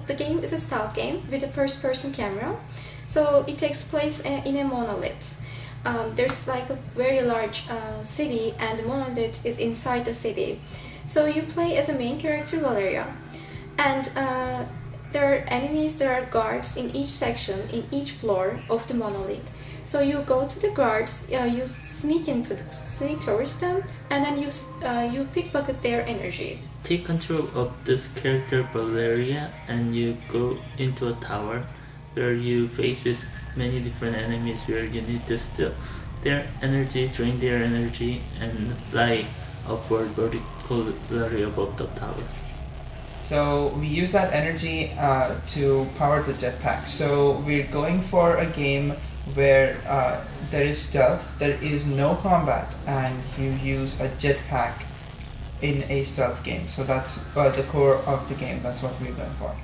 the game is a stealth game with a first-person camera. So it takes place in a monolith. There's like a very large city, and the monolith is inside the city. So you play as a main character, Valeria, and there are enemies, there are guards in each section, in each floor of the monolith. So you go to the guards, you sneak towards them, and then you pickpocket their energy. Take control of this character Valeria and you go into a tower where you face with many different enemies where you need to steal their energy, drain their energy, and fly upward vertically above the tower. So we use that energy to power the jetpack. So we're going for a game where there is stealth, there is no combat, and you use a jetpack in a stealth game. So that's the core of the game. That's what we're going for.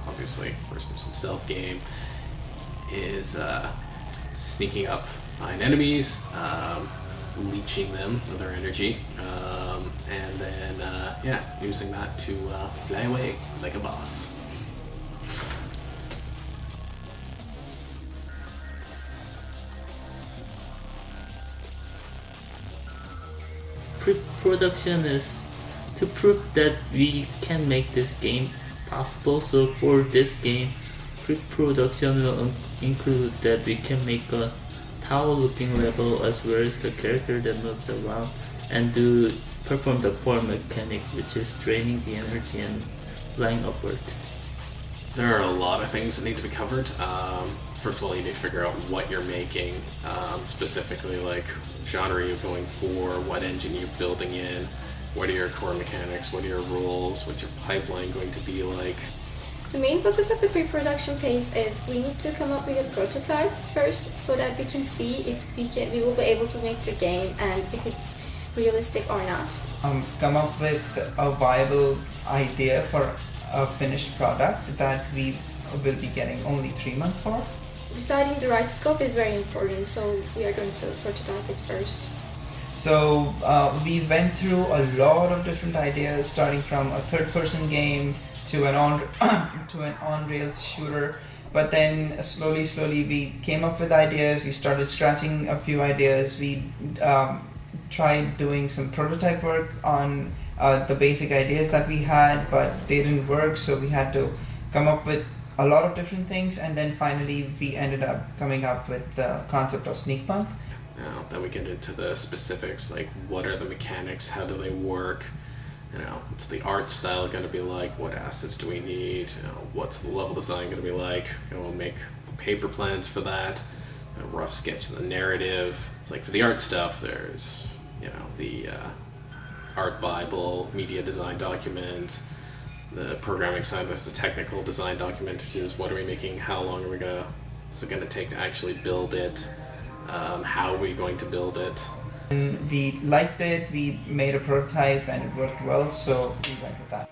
Obviously, first-person stealth game is sneaking up behind enemies, leeching them of their energy, and then using that to fly away like a boss. Pre-production is to prove that we can make this game possible. So for this game, pre-production will include that we can make a tower-looking level as well as the character that moves around and perform the core mechanic, which is draining the energy and flying upward. There are a lot of things that need to be covered. First of all, you need to figure out what you're making, specifically like genre you're going for, what engine you're building in, what are your core mechanics, what are your rules, what's your pipeline going to be like. The main focus of the pre-production phase is we need to come up with a prototype first so that we can see if we will be able to make the game and if it's realistic or not. Come up with a viable idea for a finished product that we will be getting only 3 months for. Deciding the right scope is very important, so we are going to prototype it first. So we went through a lot of different ideas, starting from a third-person game to an on-rails shooter. But then slowly we came up with ideas. We started scratching a few ideas. We tried doing some prototype work on the basic ideas that we had, but they didn't work. So we had to come up with a lot of different things, and then finally we ended up coming up with the concept of SneakPunk. Now, then we get into the specifics, like what are the mechanics, how do they work, what's the art style going to be like, what assets do we need, what's the level design going to be like, we'll make the paper plans for that, a rough sketch of the narrative. It's like for the art stuff, there's, the art bible, media design document. The programming side, there's the technical design document, which is what are we making, how long is it going to take to actually build it, how are we going to build it. And we liked it, we made a prototype and it worked well, so we went with that.